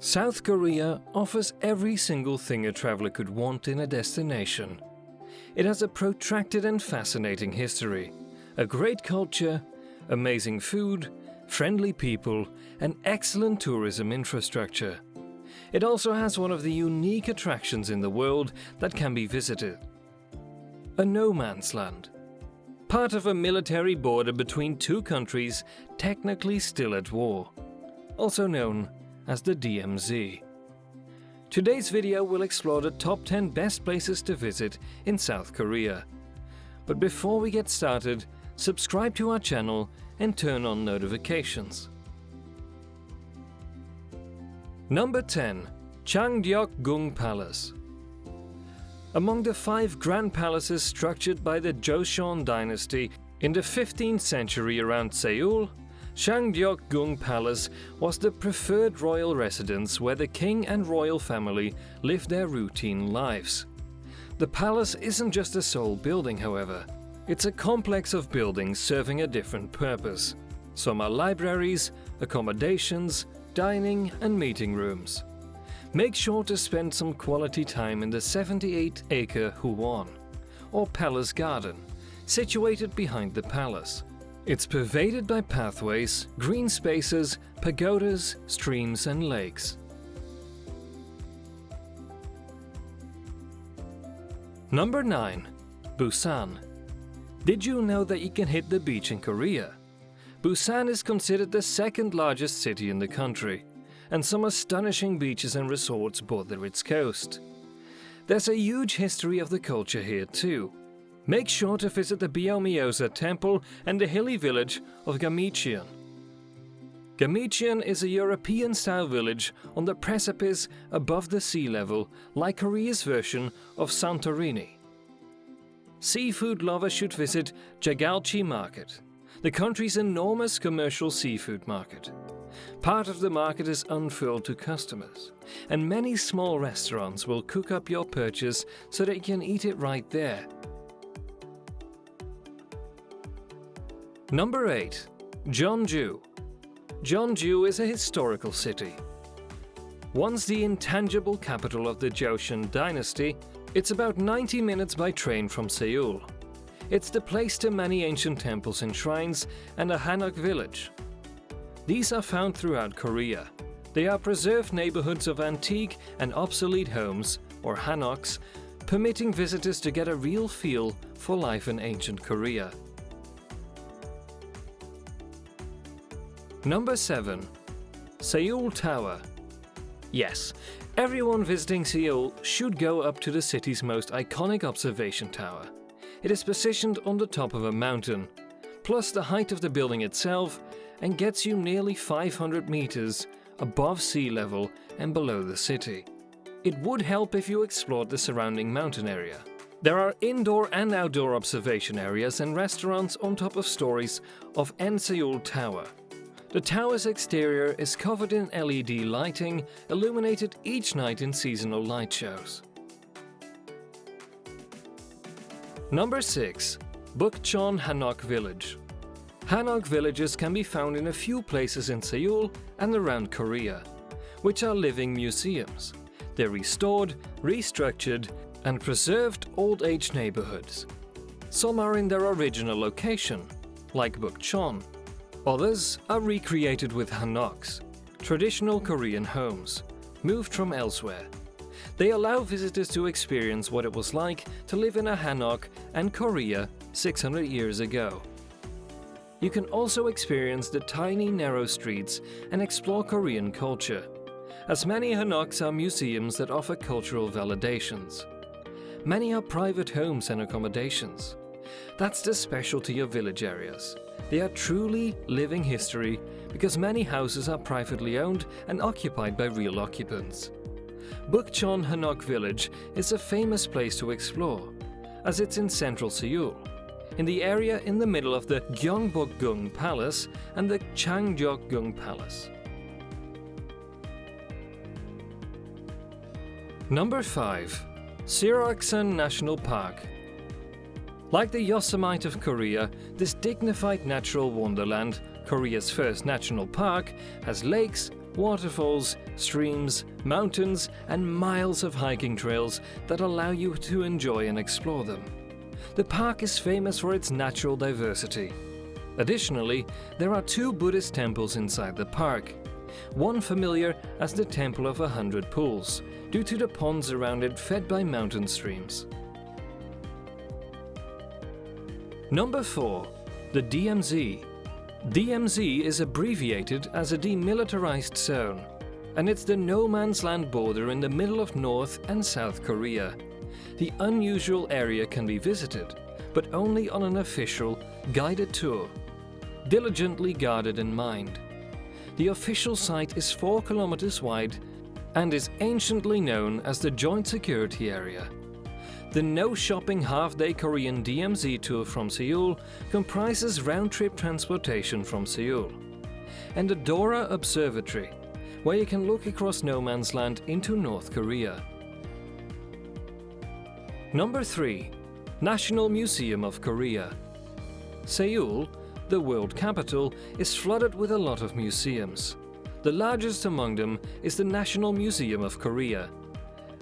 South Korea offers every single thing a traveler could want in a destination. It has a protracted and fascinating history, a great culture, amazing food, friendly people, and excellent tourism infrastructure. It also has one of the unique attractions in the world that can be visited: a no man's land. Part of a military border between two countries technically still at war, also known as the DMZ. Today's video will explore the top 10 best places to visit in South Korea. But before we get started, subscribe to our channel and turn on notifications. Number 10. Changdeokgung Palace. Among the 5 grand palaces structured by the Joseon dynasty in the 15th century around Seoul, Changdeokgung Palace was the preferred royal residence where the king and royal family lived their routine lives. The palace isn't just a sole building, however. It's a complex of buildings serving a different purpose. Some are libraries, accommodations, dining and meeting rooms. Make sure to spend some quality time in the 78-acre Hwon, or Palace Garden, situated behind the palace. It's pervaded by pathways, green spaces, pagodas, streams and lakes. Number 9. Busan. Did you know that you can hit the beach in Korea? Busan is considered the second largest city in the country, and some astonishing beaches and resorts border its coast. There's a huge history of the culture here too. Make sure to visit the Byeomyeosa Temple and the hilly village of Gamicheon. Gamicheon is a European-style village on the precipice above the sea level, like Korea's version of Santorini. Seafood lovers should visit Jagalchi Market, the country's enormous commercial seafood market. Part of the market is unfurled to customers, and many small restaurants will cook up your purchase so that you can eat it right there. Number 8. Jeonju. Jeonju is a historical city. Once the intangible capital of the Joseon dynasty, it's about 90 minutes by train from Seoul. It's the place to many ancient temples and shrines and a Hanok village. These are found throughout Korea. They are preserved neighborhoods of antique and obsolete homes, or Hanoks, permitting visitors to get a real feel for life in ancient Korea. Number 7. Seoul Tower. Yes, everyone visiting Seoul should go up to the city's most iconic observation tower. It is positioned on the top of a mountain, plus the height of the building itself, and gets you nearly 500 meters above sea level and below the city. It would help if you explored the surrounding mountain area. There are indoor and outdoor observation areas and restaurants on top of stories of Seoul Tower. The tower's exterior is covered in LED lighting, illuminated each night in seasonal light shows. Number 6. Bukchon Hanok Village. Hanok villages can be found in a few places in Seoul and around Korea, which are living museums. They're restored, restructured, and preserved old-age neighborhoods. Some are in their original location, like Bukchon. Others are recreated with Hanoks, traditional Korean homes, moved from elsewhere. They allow visitors to experience what it was like to live in a Hanok and Korea 600 years ago. You can also experience the tiny, narrow streets and explore Korean culture, as many Hanoks are museums that offer cultural validations. Many are private homes and accommodations. That's the specialty of village areas. They are truly living history because many houses are privately owned and occupied by real occupants. Bukchon Hanok Village is a famous place to explore, as it's in central Seoul, in the area in the middle of the Changdeokgung Palace and the Changdeokgung Palace. Number 5. Seoraksan National Park. Like the Yosemite of Korea, this dignified natural wonderland, Korea's first national park, has lakes, waterfalls, streams, mountains, and miles of hiking trails that allow you to enjoy and explore them. The park is famous for its natural diversity. Additionally, there are 2 Buddhist temples inside the park. One familiar as the Temple of 100 Pools, due to the ponds around it fed by mountain streams. Number 4. The DMZ. DMZ is abbreviated as a demilitarized zone, and it's the no man's land border in the middle of North and South Korea. The unusual area can be visited, but only on an official, guided tour, diligently guarded and mined. The official site is 4 kilometers wide and is anciently known as the Joint Security Area. The no-shopping half-day Korean DMZ tour from Seoul comprises round-trip transportation from Seoul, and the Dora Observatory, where you can look across no man's land into North Korea. Number 3. National Museum of Korea. Seoul, the world capital, is flooded with a lot of museums. The largest among them is the National Museum of Korea.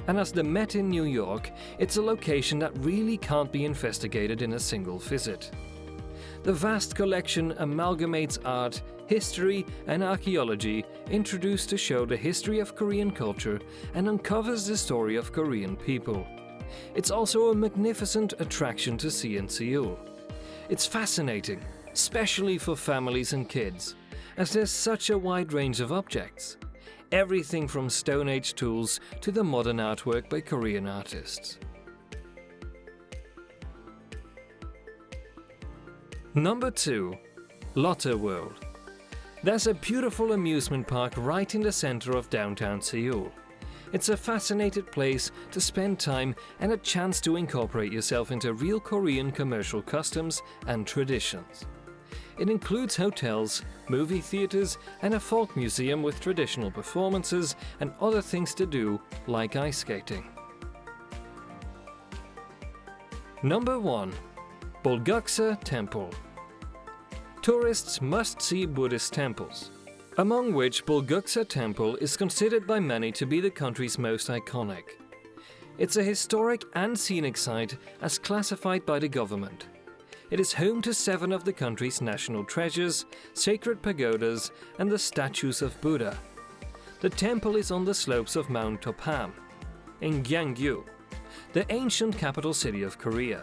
And as the Met in New York, it's a location that really can't be investigated in a single visit. The vast collection amalgamates art, history, and archaeology introduced to show the history of Korean culture and uncovers the story of Korean people. It's also a magnificent attraction to see in Seoul. It's fascinating, especially for families and kids, as there's such a wide range of objects. Everything from Stone Age tools to the modern artwork by Korean artists. Number 2. Lotte World. There's a beautiful amusement park right in the center of downtown Seoul. It's a fascinating place to spend time and a chance to incorporate yourself into real Korean commercial customs and traditions. It includes hotels, movie theaters, and a folk museum with traditional performances and other things to do, like ice skating. Number 1. Bulguksa Temple. Tourists must see Buddhist temples, among which Bulguksa Temple is considered by many to be the country's most iconic. It's a historic and scenic site as classified by the government. It is home to 7 of the country's national treasures, sacred pagodas, and the statues of Buddha. The temple is on the slopes of Mount Topham, in Gyeongju, the ancient capital city of Korea.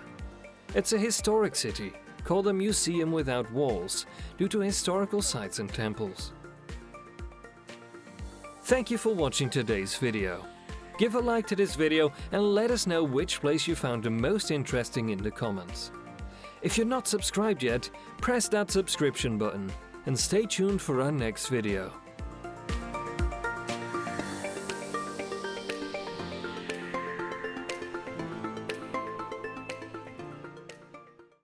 It's a historic city, called a museum without walls, due to historical sites and temples. Thank you for watching today's video. Give a like to this video and let us know which place you found the most interesting in the comments. If you're not subscribed yet, press that subscription button and stay tuned for our next video.